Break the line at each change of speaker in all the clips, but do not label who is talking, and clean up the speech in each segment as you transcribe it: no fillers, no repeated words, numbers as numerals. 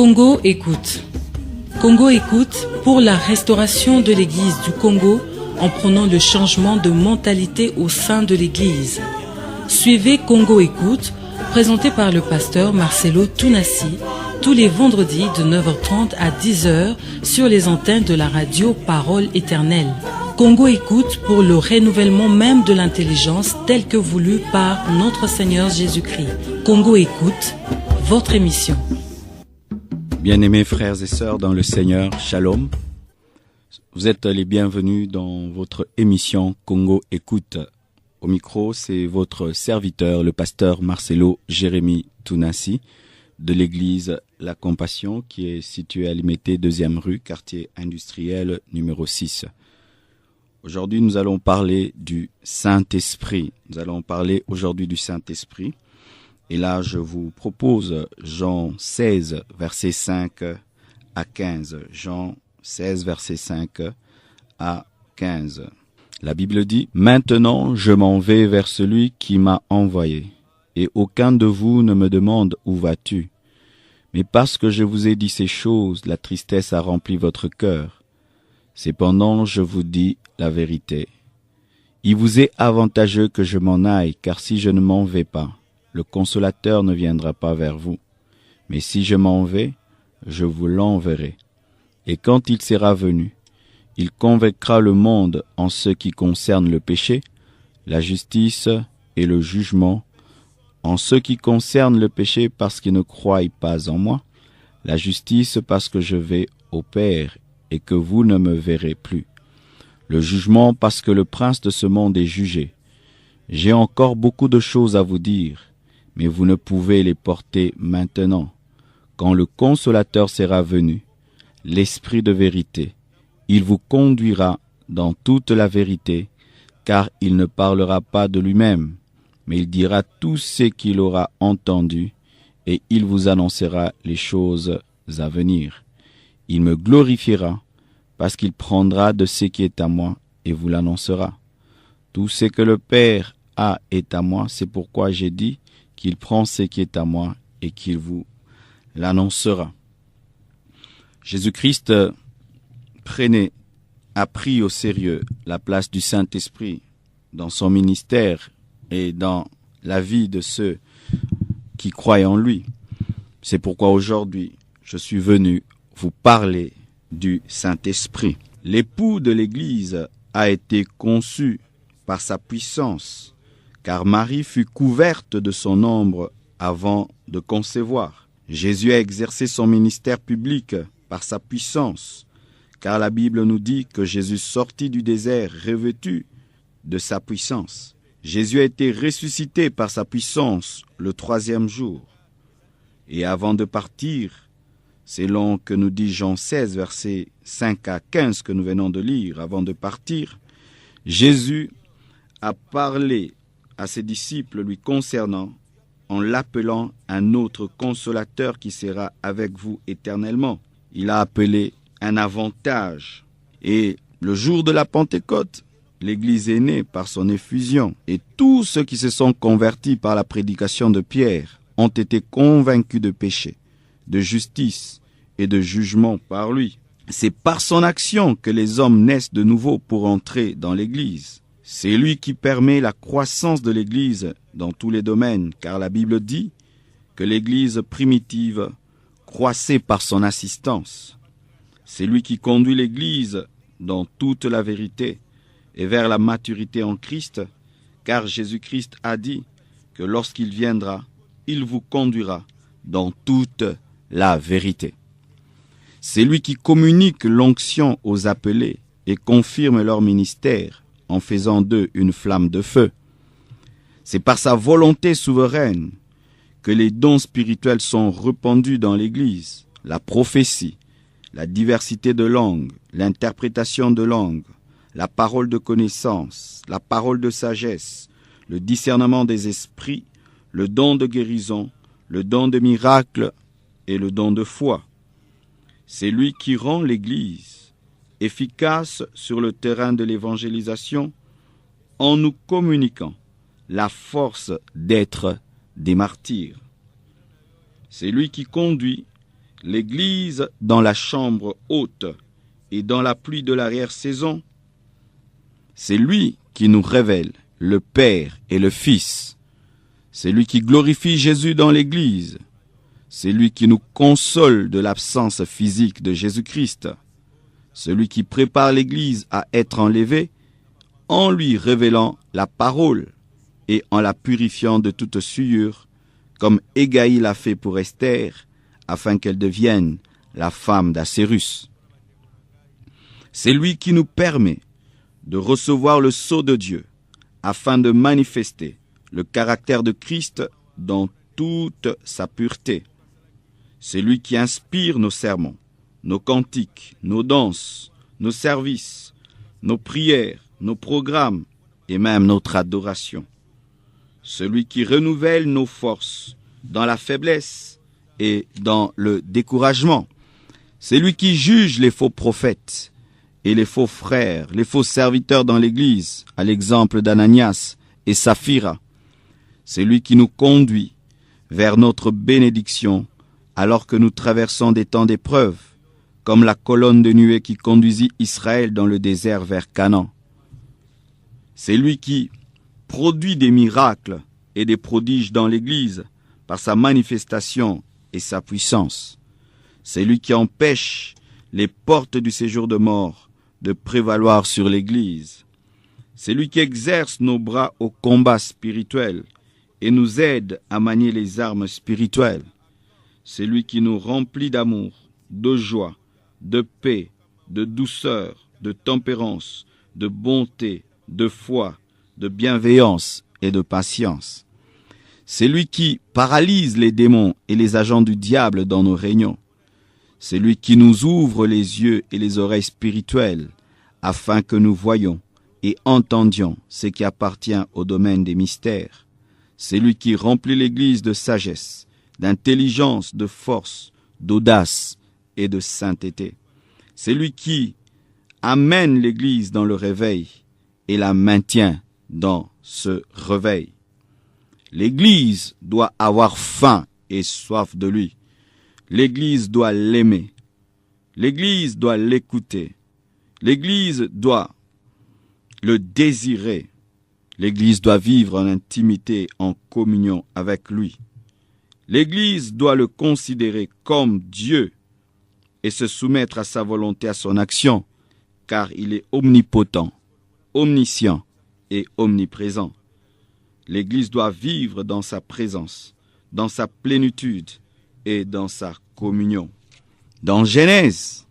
Congo écoute. Congo écoute pour la restauration de l'Église du Congo en prônant le changement de mentalité au sein de l'Église. Suivez Congo écoute, présenté par le pasteur Marcelo Tounassi, tous les vendredis de 9h30 à 10h sur les antennes de la radio Parole Éternelle. Congo écoute pour le renouvellement même de l'intelligence telle que voulue par notre Seigneur Jésus-Christ. Congo écoute, votre émission.
Bien-aimés frères et sœurs dans le Seigneur, Shalom. Vous êtes les bienvenus dans votre émission Congo écoute. Au micro, c'est votre serviteur, le pasteur Marcelo Jérémy Tounassi, de l'église La Compassion, qui est située à Limité, 2e rue, quartier industriel numéro 6. Aujourd'hui, nous allons parler du Saint-Esprit. Nous allons parler aujourd'hui du Saint-Esprit. Et là, je vous propose Jean 16, versets 5 à 15. Jean 16, versets 5 à 15. La Bible dit « Maintenant, je m'en vais vers celui qui m'a envoyé, et aucun de vous ne me demande où vas-tu. Mais parce que je vous ai dit ces choses, la tristesse a rempli votre cœur. Cependant, je vous dis la vérité. Il vous est avantageux que je m'en aille, car si je ne m'en vais pas, le consolateur ne viendra pas vers vous. Mais si je m'en vais, je vous l'enverrai. Et quand il sera venu, il convaincra le monde en ce qui concerne le péché, la justice et le jugement. En ce qui concerne le péché parce qu'ils ne croient pas en moi, la justice parce que je vais au Père et que vous ne me verrez plus. Le jugement parce que le prince de ce monde est jugé. J'ai encore beaucoup de choses à vous dire, mais vous ne pouvez les porter maintenant. Quand le consolateur sera venu, l'Esprit de vérité, il vous conduira dans toute la vérité, car il ne parlera pas de lui-même, mais il dira tout ce qu'il aura entendu, et il vous annoncera les choses à venir. Il me glorifiera, parce qu'il prendra de ce qui est à moi, et vous l'annoncera. Tout ce que le Père a est à moi, c'est pourquoi j'ai dit qu'il prend ce qui est à moi, et qu'il vous l'annoncera. Jésus-Christ a pris au sérieux la place du Saint-Esprit dans son ministère et dans la vie de ceux qui croient en lui. C'est pourquoi aujourd'hui, je suis venu vous parler du Saint-Esprit. L'époux de l'Église a été conçu par sa puissance, car Marie fut couverte de son ombre avant de concevoir. Jésus a exercé son ministère public par sa puissance, car la Bible nous dit que Jésus sortit du désert revêtu de sa puissance. Jésus a été ressuscité par sa puissance le 3e jour. Et avant de partir, selon que nous dit Jean 16, versets 5 à 15 que nous venons de lire, avant de partir, Jésus a parlé à ses disciples lui concernant en l'appelant un autre consolateur qui sera avec vous éternellement. Il a appelé un avantage. Et le jour de la Pentecôte, l'Église est née par son effusion. Et tous ceux qui se sont convertis par la prédication de Pierre ont été convaincus de péché, de justice et de jugement par lui. C'est par son action que les hommes naissent de nouveau pour entrer dans l'Église. C'est lui qui permet la croissance de l'Église dans tous les domaines, car la Bible dit que l'Église primitive croissait par son assistance. C'est lui qui conduit l'Église dans toute la vérité et vers la maturité en Christ, car Jésus-Christ a dit que lorsqu'il viendra, il vous conduira dans toute la vérité. C'est lui qui communique l'onction aux appelés et confirme leur ministère en faisant d'eux une flamme de feu. C'est par sa volonté souveraine que les dons spirituels sont répandus dans l'Église, la prophétie, la diversité de langues, l'interprétation de langues, la parole de connaissance, la parole de sagesse, le discernement des esprits, le don de guérison, le don de miracle et le don de foi. C'est lui qui rend l'Église efficace sur le terrain de l'évangélisation en nous communiquant la force d'être des martyrs. C'est lui qui conduit l'Église dans la chambre haute et dans la pluie de l'arrière-saison. C'est lui qui nous révèle le Père et le Fils. C'est lui qui glorifie Jésus dans l'Église. C'est lui qui nous console de l'absence physique de Jésus-Christ. Celui qui prépare l'Église à être enlevée en lui révélant la parole et en la purifiant de toute souillure, comme Égaï l'a fait pour Esther, afin qu'elle devienne la femme d'Assérus. C'est lui qui nous permet de recevoir le sceau de Dieu, afin de manifester le caractère de Christ dans toute sa pureté. C'est lui qui inspire nos sermons, nos cantiques, nos danses, nos services, nos prières, nos programmes et même notre adoration. Celui qui renouvelle nos forces dans la faiblesse et dans le découragement. C'est lui qui juge les faux prophètes et les faux frères, les faux serviteurs dans l'Église, à l'exemple d'Ananias et Saphira. C'est lui qui nous conduit vers notre bénédiction alors que nous traversons des temps d'épreuve, comme la colonne de nuée qui conduisit Israël dans le désert vers Canaan. C'est lui qui produit des miracles et des prodiges dans l'Église par sa manifestation et sa puissance. C'est lui qui empêche les portes du séjour de mort de prévaloir sur l'Église. C'est lui qui exerce nos bras au combat spirituel et nous aide à manier les armes spirituelles. C'est lui qui nous remplit d'amour, de joie, de paix, de douceur, de tempérance, de bonté, de foi, de bienveillance et de patience. C'est lui qui paralyse les démons et les agents du diable dans nos réunions. C'est lui qui nous ouvre les yeux et les oreilles spirituelles afin que nous voyions et entendions ce qui appartient au domaine des mystères. C'est lui qui remplit l'Église de sagesse, d'intelligence, de force, d'audace et de sainteté. C'est lui qui amène l'Église dans le réveil et la maintient dans ce réveil. L'Église doit avoir faim et soif de lui. L'Église doit l'aimer. L'Église doit l'écouter. L'Église doit le désirer. L'Église doit vivre en intimité, en communion avec lui. L'Église doit le considérer comme Dieu et se soumettre à sa volonté, à son action, car il est omnipotent, omniscient et omniprésent. L'Église doit vivre dans sa présence, dans sa plénitude et dans sa communion. Dans Genèse,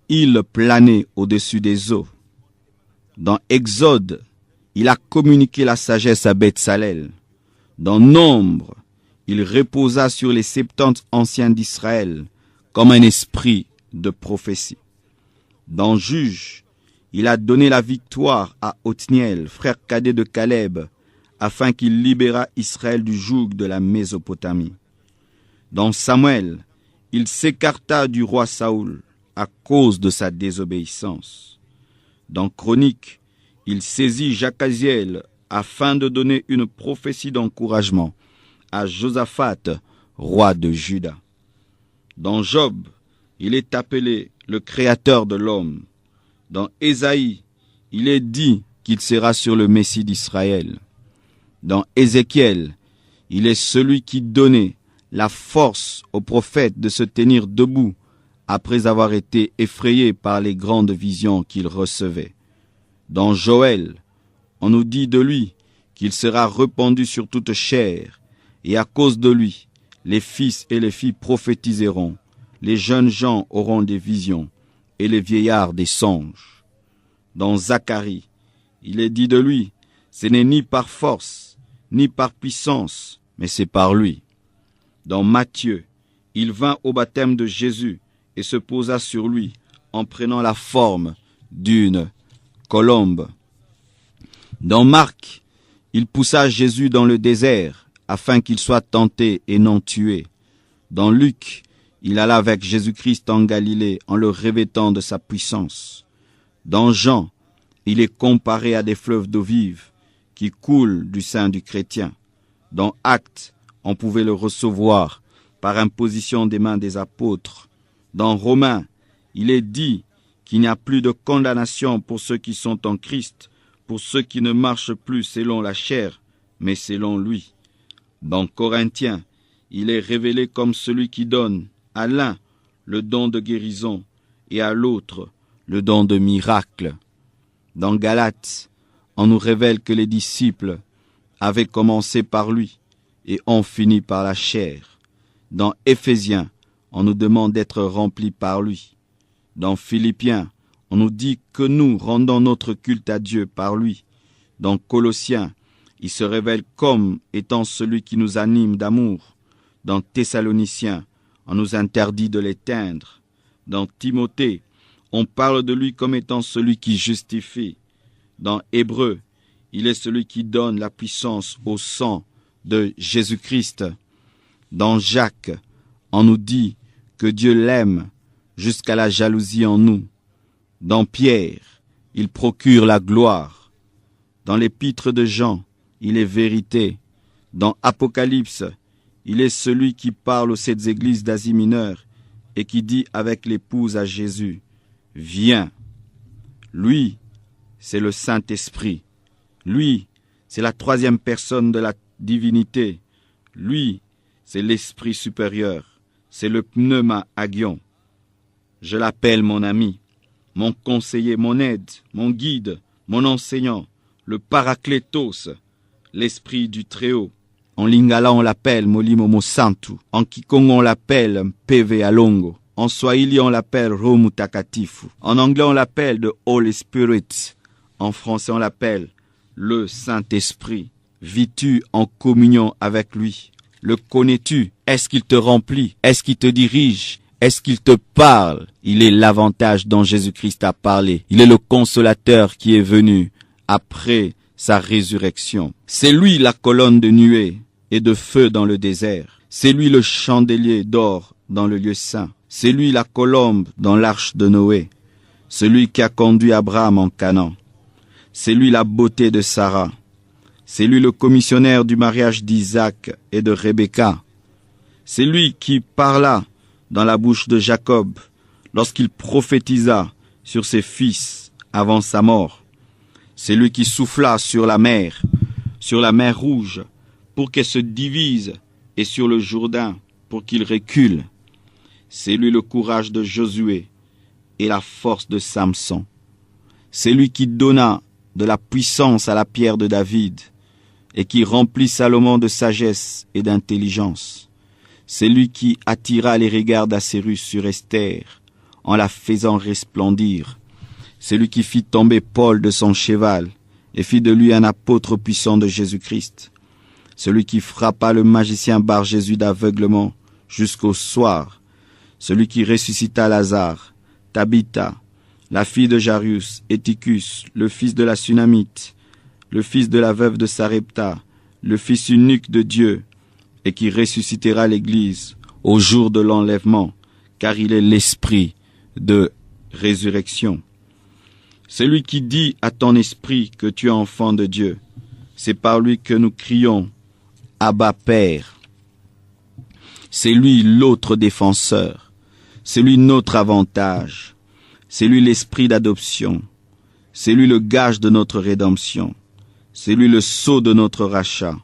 il planait au-dessus des eaux. Dans Exode, il a communiqué la sagesse à Beth-Salel. Dans Nombre, il reposa sur les 70 anciens d'Israël comme un esprit de prophétie. Dans Juge, il a donné la victoire à Othniel, frère cadet de Caleb, afin qu'il libérât Israël du joug de la Mésopotamie. Dans Samuel, il s'écarta du roi Saoul à cause de sa désobéissance. Dans Chronique, il saisit Jacaziel afin de donner une prophétie d'encouragement à Josaphat, roi de Juda. Dans Job, il est appelé le créateur de l'homme. Dans Ésaïe, il est dit qu'il sera sur le Messie d'Israël. Dans Ézéchiel, il est celui qui donnait la force aux prophètes de se tenir debout après avoir été effrayés par les grandes visions qu'il recevait. Dans Joël, on nous dit de lui qu'il sera répandu sur toute chair, et à cause de lui, les fils et les filles prophétiseront, les jeunes gens auront des visions, et les vieillards des songes. Dans Zacharie, il est dit de lui, ce n'est ni par force, ni par puissance, mais c'est par lui. Dans Matthieu, il vint au baptême de Jésus et se posa sur lui en prenant la forme d'une colombe. Dans Marc, il poussa Jésus dans le désert afin qu'il soit tenté et non tué. Dans Luc, il alla avec Jésus-Christ en Galilée en le revêtant de sa puissance. Dans Jean, il est comparé à des fleuves d'eau vive qui coulent du sein du chrétien. Dans Actes, on pouvait le recevoir par imposition des mains des apôtres. Dans Romains, il est dit qu'il n'y a plus de condamnation pour ceux qui sont en Christ, pour ceux qui ne marchent plus selon la chair, mais selon lui. Dans Corinthiens, il est révélé comme celui qui donne à l'un le don de guérison et à l'autre le don de miracle. Dans Galates, on nous révèle que les disciples avaient commencé par lui et ont fini par la chair. Dans Éphésiens, on nous demande d'être remplis par lui. Dans Philippiens, on nous dit que nous rendons notre culte à Dieu par lui. Dans Colossiens, il se révèle comme étant celui qui nous anime d'amour. Dans Thessaloniciens, on nous interdit de l'éteindre. Dans Timothée, on parle de lui comme étant celui qui justifie. Dans Hébreux, il est celui qui donne la puissance au sang de Jésus-Christ. Dans Jacques, on nous dit que Dieu l'aime jusqu'à la jalousie en nous. Dans Pierre, il procure la gloire. Dans l'épître de Jean, il est vérité. Dans Apocalypse, il est celui qui parle aux 7 églises d'Asie mineure et qui dit avec l'épouse à Jésus, « Viens ». Lui, c'est le Saint-Esprit. Lui, c'est la 3e personne de la divinité. Lui, c'est l'Esprit supérieur. C'est le pneuma agion. Je l'appelle mon ami, mon conseiller, mon aide, mon guide, mon enseignant, le Paraclétos, l'Esprit du Très-Haut. En lingala, on l'appelle Molimo Santu. En Kikongo, on l'appelle Mpeve Alongo. En Swahili, on l'appelle Roho Mtakatifu. En anglais, on l'appelle The Holy Spirit. En français, on l'appelle le Saint-Esprit. Vis-tu en communion avec lui? Le connais-tu? Est-ce qu'il te remplit? Est-ce qu'il te dirige? Est-ce qu'il te parle? Il est l'avantage dont Jésus-Christ a parlé. Il est le consolateur qui est venu après sa résurrection. C'est lui la colonne de nuée et de feu dans le désert. C'est lui le chandelier d'or dans le lieu saint. C'est lui la colombe dans l'arche de Noé. Celui qui a conduit Abraham en Canaan. C'est lui la beauté de Sarah. C'est lui le commissionnaire du mariage d'Isaac et de Rebecca. C'est lui qui parla dans la bouche de Jacob lorsqu'il prophétisa sur ses fils avant sa mort. C'est lui qui souffla sur la mer Rouge, pour qu'elle se divise, et sur le Jourdain, pour qu'il recule. C'est lui le courage de Josué et la force de Samson. C'est lui qui donna de la puissance à la pierre de David, et qui remplit Salomon de sagesse et d'intelligence. C'est lui qui attira les regards d'Assérus sur Esther, en la faisant resplendir. C'est lui qui fit tomber Paul de son cheval, et fit de lui un apôtre puissant de Jésus-Christ. Celui qui frappa le magicien Bar-Jésus d'aveuglement jusqu'au soir. Celui qui ressuscita Lazare, Tabitha, la fille de Jairus, Éticus, le fils de la Sunamite, le fils de la veuve de Sarepta, le fils unique de Dieu, et qui ressuscitera l'Église au jour de l'enlèvement, car il est l'esprit de résurrection. Celui qui dit à ton esprit que tu es enfant de Dieu, c'est par lui que nous crions « Abba Père ». C'est lui l'autre défenseur, c'est lui notre avantage, c'est lui l'esprit d'adoption, c'est lui le gage de notre rédemption, c'est lui le sceau de notre rachat,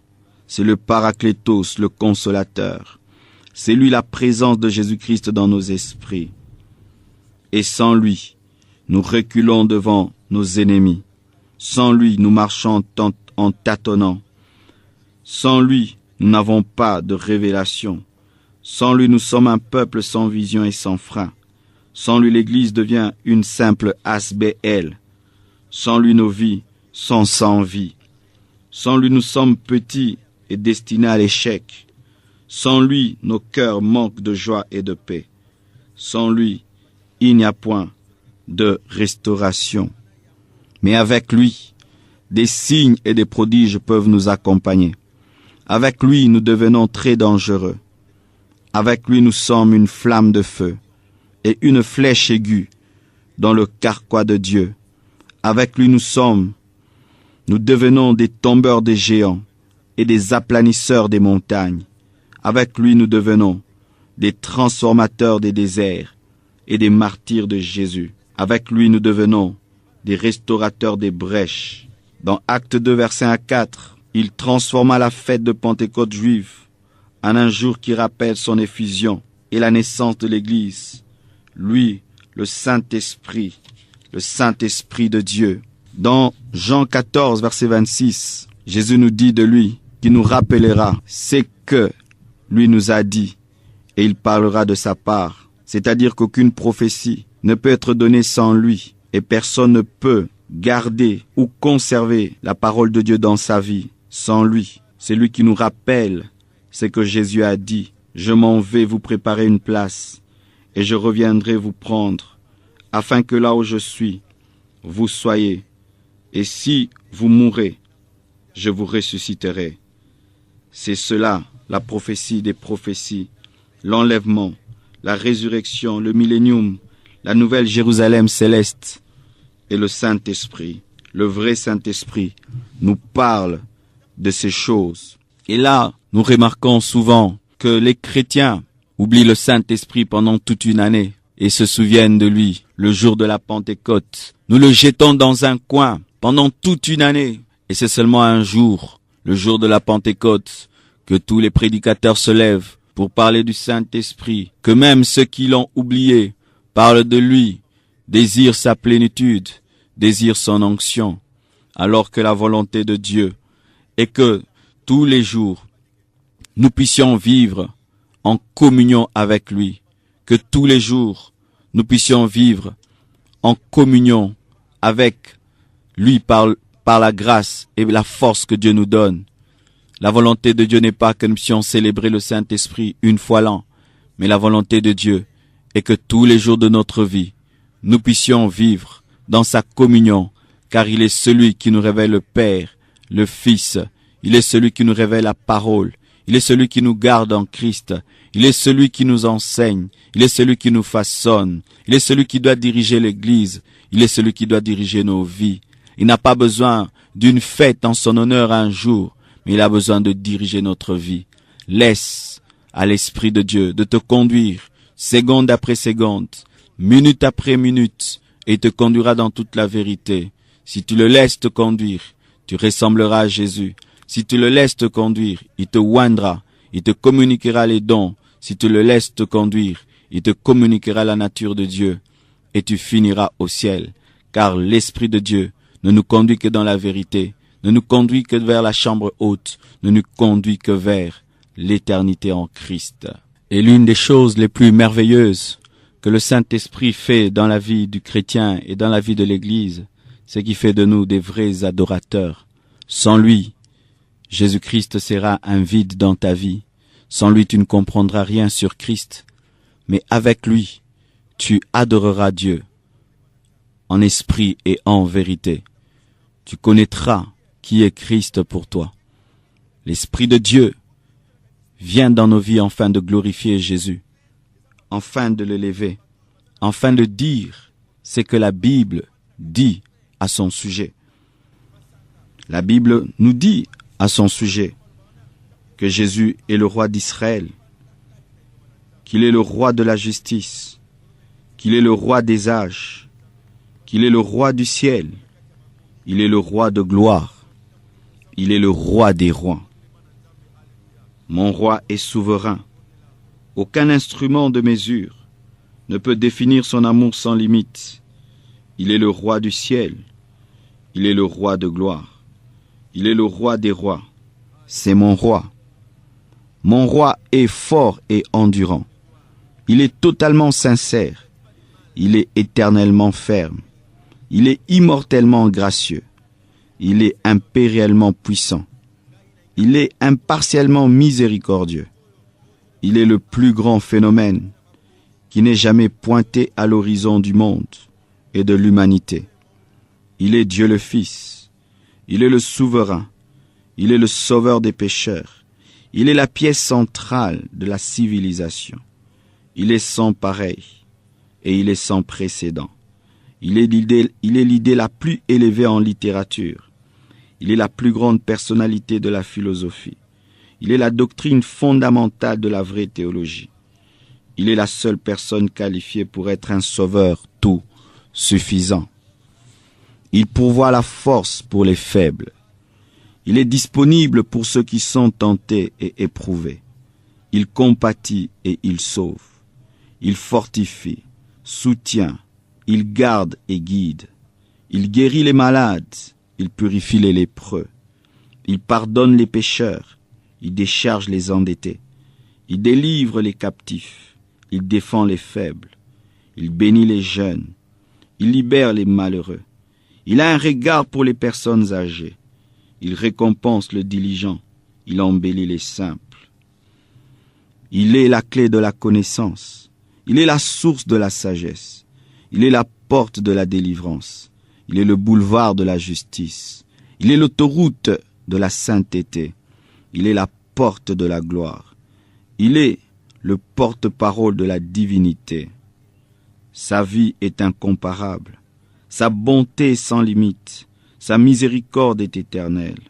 c'est le Paraclétos, le consolateur, c'est lui la présence de Jésus-Christ dans nos esprits. Et sans lui, nous reculons devant nos ennemis. Sans lui, nous marchons en tâtonnant. Sans lui, nous n'avons pas de révélation. Sans lui, nous sommes un peuple sans vision et sans frein. Sans lui, l'Église devient une simple asbéel. Sans lui, nos vies sont sans vie. Sans lui, nous sommes petits et destinés à l'échec. Sans lui, nos cœurs manquent de joie et de paix. Sans lui, il n'y a point de restauration. Mais avec lui, des signes et des prodiges peuvent nous accompagner. Avec lui, nous devenons très dangereux. Avec lui, nous sommes une flamme de feu et une flèche aiguë dans le carquois de Dieu. Avec lui, nous devenons des tombeurs des géants et des aplanisseurs des montagnes. Avec lui, nous devenons des transformateurs des déserts et des martyrs de Jésus. Avec lui, nous devenons des restaurateurs des brèches. Dans Actes 2, versets 1 à 4, il transforma la fête de Pentecôte juive en un jour qui rappelle son effusion et la naissance de l'Église. Lui, le Saint-Esprit de Dieu. Dans Jean 14, verset 26, Jésus nous dit de lui, qui nous rappellera ce que lui nous a dit, et il parlera de sa part. C'est-à-dire qu'aucune prophétie ne peut être donnée sans lui, et personne ne peut garder ou conserver la parole de Dieu dans sa vie sans lui. C'est lui qui nous rappelle ce que Jésus a dit. Je m'en vais vous préparer une place, et je reviendrai vous prendre, afin que là où je suis, vous soyez. Et si vous mourrez, je vous ressusciterai. C'est cela, la prophétie des prophéties, l'enlèvement, la résurrection, le millénium, la nouvelle Jérusalem céleste et le Saint-Esprit. Le vrai Saint-Esprit nous parle de ces choses. Et là, nous remarquons souvent que les chrétiens oublient le Saint-Esprit pendant toute une année et se souviennent de lui le jour de la Pentecôte. Nous le jetons dans un coin pendant toute une année et c'est seulement un jour, le jour de la Pentecôte, que tous les prédicateurs se lèvent pour parler du Saint-Esprit, que même ceux qui l'ont oublié parlent de lui, désirent sa plénitude, désirent son onction, alors que la volonté de Dieu est que tous les jours, nous puissions vivre en communion avec lui, que tous les jours, nous puissions vivre en communion avec lui par la grâce et la force que Dieu nous donne. La volonté de Dieu n'est pas que nous puissions célébrer le Saint-Esprit une fois l'an, mais la volonté de Dieu est que tous les jours de notre vie, nous puissions vivre dans sa communion, car il est celui qui nous révèle le Père, le Fils, il est celui qui nous révèle la parole, il est celui qui nous garde en Christ, il est celui qui nous enseigne, il est celui qui nous façonne, il est celui qui doit diriger l'Église, il est celui qui doit diriger nos vies. Il n'a pas besoin d'une fête en son honneur un jour, mais il a besoin de diriger notre vie. Laisse à l'Esprit de Dieu de te conduire, seconde après seconde, minute après minute, et il te conduira dans toute la vérité. Si tu le laisses te conduire, tu ressembleras à Jésus. Si tu le laisses te conduire, il te oindra, il te communiquera les dons. Si tu le laisses te conduire, il te communiquera la nature de Dieu, et tu finiras au ciel. Car l'Esprit de Dieu ne nous conduit que dans la vérité, ne nous conduit que vers la chambre haute, ne nous conduit que vers l'éternité en Christ. Et l'une des choses les plus merveilleuses que le Saint-Esprit fait dans la vie du chrétien et dans la vie de l'Église, c'est qu'il fait de nous des vrais adorateurs. Sans lui, Jésus-Christ sera un vide dans ta vie. Sans lui, tu ne comprendras rien sur Christ. Mais avec lui, tu adoreras Dieu en esprit et en vérité. Tu connaîtras qui est Christ pour toi. L'Esprit de Dieu vient dans nos vies afin de glorifier Jésus, afin de l'élever, afin de dire ce que la Bible dit à son sujet. La Bible nous dit à son sujet que Jésus est le roi d'Israël, qu'il est le roi de la justice, qu'il est le roi des âges, qu'il est le roi du ciel, il est le roi de gloire, il est le roi des rois. Mon roi est souverain. Aucun instrument de mesure ne peut définir son amour sans limite. Il est le roi du ciel, il est le roi de gloire, il est le roi des rois. C'est mon roi. Mon roi est fort et endurant. Il est totalement sincère. Il est éternellement ferme. Il est immortellement gracieux. Il est impérialement puissant. Il est impartialement miséricordieux. Il est le plus grand phénomène qui n'est jamais pointé à l'horizon du monde et de l'humanité. Il est Dieu le Fils. Il est le souverain. Il est le sauveur des pécheurs. Il est la pièce centrale de la civilisation. Il est sans pareil et il est sans précédent. Il est l'idée la plus élevée en littérature. Il est la plus grande personnalité de la philosophie. Il est la doctrine fondamentale de la vraie théologie. Il est la seule personne qualifiée pour être un sauveur tout suffisant. Il pourvoit la force pour les faibles. Il est disponible pour ceux qui sont tentés et éprouvés. Il compatit et il sauve. Il fortifie, soutient, il garde et guide. Il guérit les malades, il purifie les lépreux. Il pardonne les pécheurs, il décharge les endettés. Il délivre les captifs, il défend les faibles. Il bénit les jeunes, il libère les malheureux. Il a un regard pour les personnes âgées. Il récompense le diligent, il embellit les simples. Il est la clé de la connaissance, il est la source de la sagesse, il est la porte de la délivrance, il est le boulevard de la justice, il est l'autoroute de la sainteté, il est la porte de la gloire, il est le porte-parole de la divinité. Sa vie est incomparable, sa bonté est sans limite, sa miséricorde est éternelle,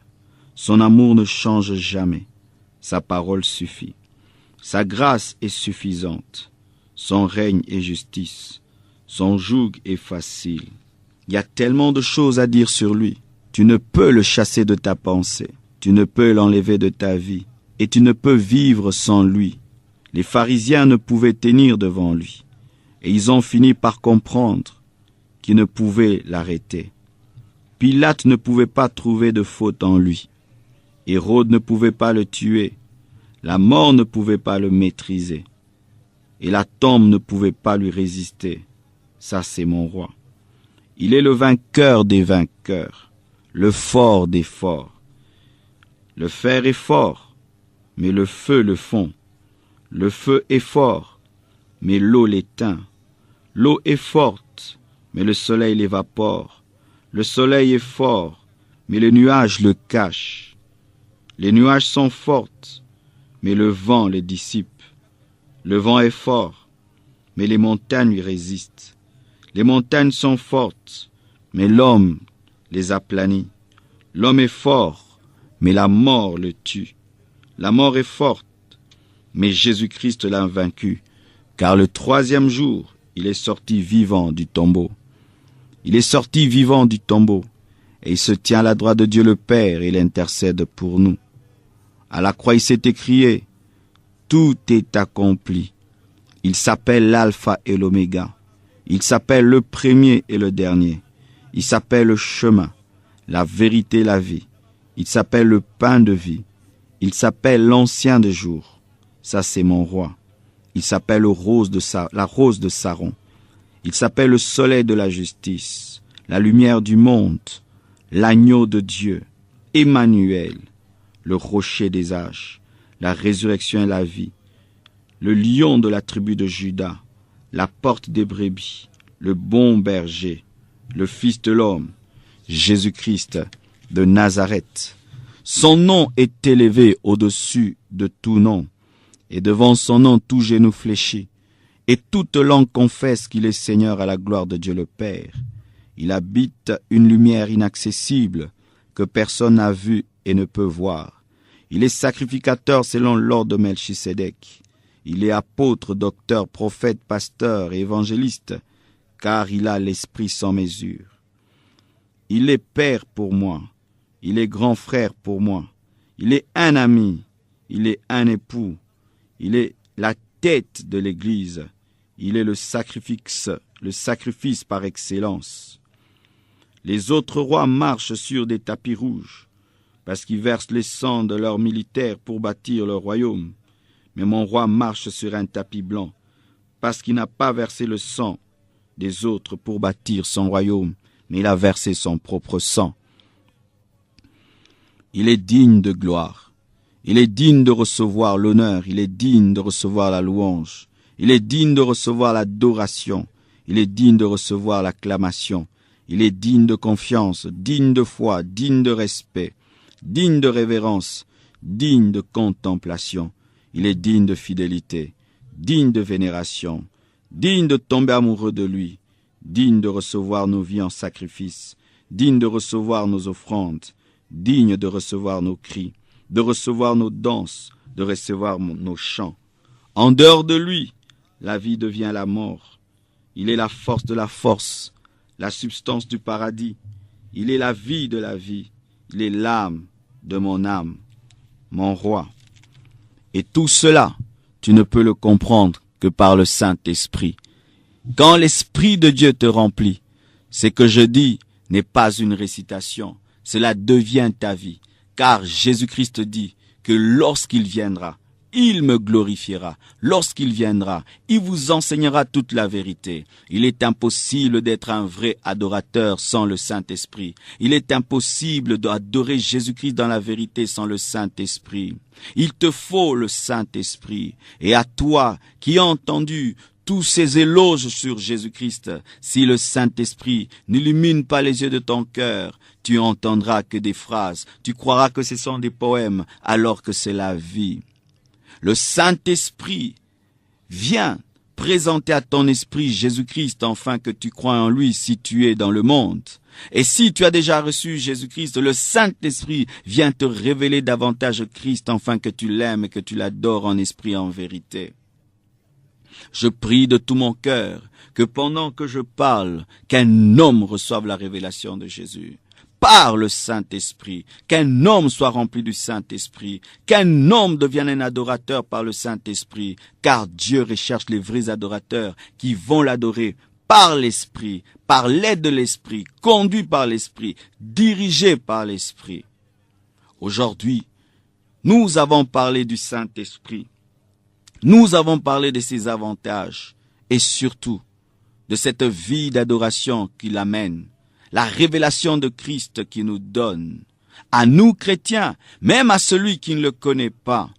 son amour ne change jamais, sa parole suffit, sa grâce est suffisante, son règne est justice, son joug est facile. Il y a tellement de choses à dire sur lui, tu ne peux le chasser de ta pensée, tu ne peux l'enlever de ta vie, et tu ne peux vivre sans lui. Les pharisiens ne pouvaient tenir devant lui, et ils ont fini par comprendre qu'ils ne pouvaient l'arrêter. Pilate ne pouvait pas trouver de faute en lui. Hérode ne pouvait pas le tuer. La mort ne pouvait pas le maîtriser. Et la tombe ne pouvait pas lui résister. Ça, c'est mon roi. Il est le vainqueur des vainqueurs, le fort des forts. Le fer est fort, mais le feu le fond. Le feu est fort, mais l'eau l'éteint. L'eau est forte, mais le soleil l'évapore. Le soleil est fort, mais les nuages le cachent. Les nuages sont fortes, mais le vent les dissipe. Le vent est fort, mais les montagnes lui résistent. Les montagnes sont fortes, mais l'homme les aplanit. L'homme est fort, mais la mort le tue. La mort est forte, mais Jésus-Christ l'a vaincu, car le troisième jour, il est sorti vivant du tombeau. Il est sorti vivant du tombeau, et il se tient à la droite de Dieu le Père, et il intercède pour nous. À la croix, il s'est écrié, tout est accompli. Il s'appelle l'Alpha et l'Oméga. Il s'appelle le premier et le dernier. Il s'appelle le chemin, la vérité et la vie. Il s'appelle le pain de vie. Il s'appelle l'ancien des jours. Ça, c'est mon roi. Il s'appelle la rose de Saron. Il s'appelle le soleil de la justice, la lumière du monde, l'agneau de Dieu, Emmanuel, le rocher des âges, la résurrection et la vie, le lion de la tribu de Juda, la porte des brebis, le bon berger, le Fils de l'homme, Jésus-Christ de Nazareth. Son nom est élevé au-dessus de tout nom, et devant son nom tout genou fléchit. Et toute langue confesse qu'il est Seigneur à la gloire de Dieu le Père. Il habite une lumière inaccessible que personne n'a vue et ne peut voir. Il est sacrificateur selon l'ordre de Melchisédek. Il est apôtre, docteur, prophète, pasteur et évangéliste, car il a l'esprit sans mesure. Il est père pour moi. Il est grand frère pour moi. Il est un ami. Il est un époux. Il est la tête de l'Église. Il est le sacrifice par excellence. Les autres rois marchent sur des tapis rouges, parce qu'ils versent les sangs de leurs militaires pour bâtir leur royaume. Mais mon roi marche sur un tapis blanc, parce qu'il n'a pas versé le sang des autres pour bâtir son royaume, mais il a versé son propre sang. Il est digne de gloire. Il est digne de recevoir l'honneur. Il est digne de recevoir la louange. Il est digne de recevoir l'adoration. Il est digne de recevoir l'acclamation. Il est digne de confiance, digne de foi, digne de respect, digne de révérence, digne de contemplation. Il est digne de fidélité, digne de vénération, digne de tomber amoureux de lui, digne de recevoir nos vies en sacrifice, digne de recevoir nos offrandes, digne de recevoir nos cris, de recevoir nos danses, de recevoir nos chants. En dehors de lui, la vie devient la mort. Il est la force de la force, la substance du paradis. Il est la vie de la vie. Il est l'âme de mon âme, mon roi. Et tout cela, tu ne peux le comprendre que par le Saint-Esprit. Quand l'Esprit de Dieu te remplit, ce que je dis n'est pas une récitation, cela devient ta vie. Car Jésus-Christ dit que lorsqu'il viendra, il me glorifiera. Lorsqu'il viendra, il vous enseignera toute la vérité. Il est impossible d'être un vrai adorateur sans le Saint-Esprit. Il est impossible d'adorer Jésus-Christ dans la vérité sans le Saint-Esprit. Il te faut le Saint-Esprit. Et à toi qui as entendu tous ces éloges sur Jésus-Christ, si le Saint-Esprit n'illumine pas les yeux de ton cœur, tu entendras que des phrases, tu croiras que ce sont des poèmes, alors que c'est la vie. Le Saint-Esprit vient présenter à ton esprit Jésus-Christ afin que tu crois en lui si tu es dans le monde. Et si tu as déjà reçu Jésus-Christ, le Saint-Esprit vient te révéler davantage Christ afin que tu l'aimes et que tu l'adores en esprit et en vérité. Je prie de tout mon cœur que pendant que je parle, qu'un homme reçoive la révélation de Jésus. Par le Saint-Esprit, qu'un homme soit rempli du Saint-Esprit, qu'un homme devienne un adorateur par le Saint-Esprit, car Dieu recherche les vrais adorateurs qui vont l'adorer par l'Esprit, par l'aide de l'Esprit, conduits par l'Esprit, dirigés par l'Esprit. Aujourd'hui, nous avons parlé du Saint-Esprit, nous avons parlé de ses avantages et surtout de cette vie d'adoration qu'il amène. La révélation de Christ qui nous donne, à nous chrétiens, même à celui qui ne le connaît pas.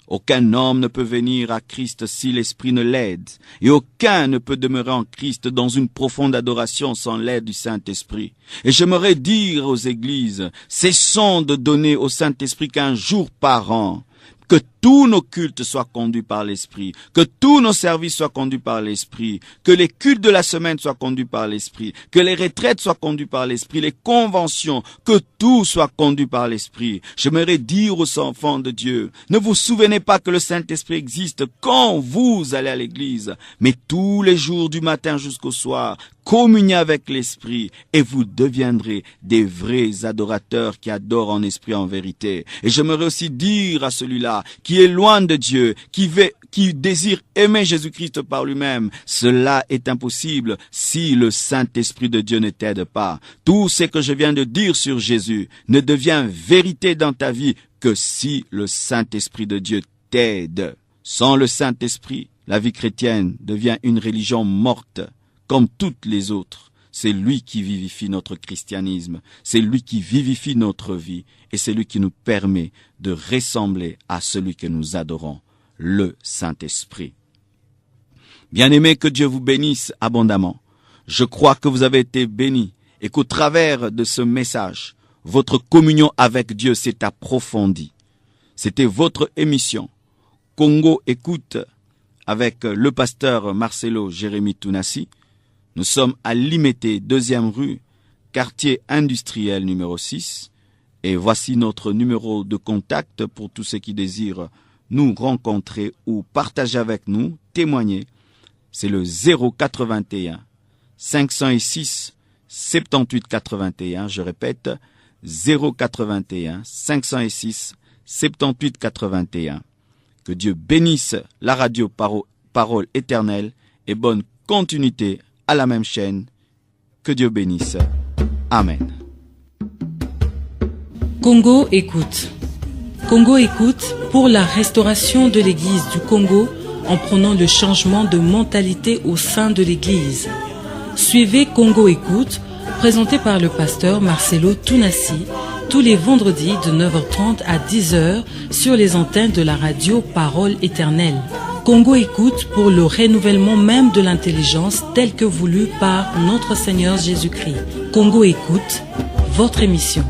Aucun homme ne peut venir à Christ si l'Esprit ne l'aide, et aucun ne peut demeurer en Christ dans une profonde adoration sans l'aide du Saint-Esprit. Et j'aimerais dire aux églises, cessons de donner au Saint-Esprit qu'un jour par an, que tous nos cultes soient conduits par l'Esprit, que tous nos services soient conduits par l'Esprit, que les cultes de la semaine soient conduits par l'Esprit, que les retraites soient conduites par l'Esprit, les conventions, que tout soit conduit par l'Esprit. J'aimerais dire aux enfants de Dieu, ne vous souvenez pas que le Saint-Esprit existe quand vous allez à l'église, mais tous les jours du matin jusqu'au soir, communiez avec l'Esprit et vous deviendrez des vrais adorateurs qui adorent en esprit et en vérité. Et j'aimerais aussi dire à celui-là qui est loin de Dieu, qui désire aimer Jésus-Christ par lui-même, cela est impossible si le Saint-Esprit de Dieu ne t'aide pas. Tout ce que je viens de dire sur Jésus ne devient vérité dans ta vie que si le Saint-Esprit de Dieu t'aide. Sans le Saint-Esprit, la vie chrétienne devient une religion morte, comme toutes les autres. C'est lui qui vivifie notre christianisme, c'est lui qui vivifie notre vie, et c'est lui qui nous permet de ressembler à celui que nous adorons, le Saint-Esprit. Bien-aimés, que Dieu vous bénisse abondamment. Je crois que vous avez été bénis, et qu'au travers de ce message, votre communion avec Dieu s'est approfondie. C'était votre émission, Congo Écoute, avec le pasteur Marcelo Jérémy Tounassi. Nous sommes à Limété, 2e rue, quartier industriel numéro 6. Et voici notre numéro de contact pour tous ceux qui désirent nous rencontrer ou partager avec nous, témoigner. C'est le 081 506 78 81. Je répète, 081 506 78 81. Que Dieu bénisse la radio Parole éternelle et bonne continuité à la même chaîne. Que Dieu bénisse. Amen.
Congo Écoute. Congo Écoute pour la restauration de l'Église du Congo en prônant le changement de mentalité au sein de l'Église. Suivez Congo Écoute, présenté par le pasteur Marcelo Tounassi, tous les vendredis de 9h30 à 10h sur les antennes de la radio Parole éternelle. Congo Écoute pour le renouvellement même de l'intelligence tel que voulu par notre Seigneur Jésus-Christ. Congo Écoute, votre émission.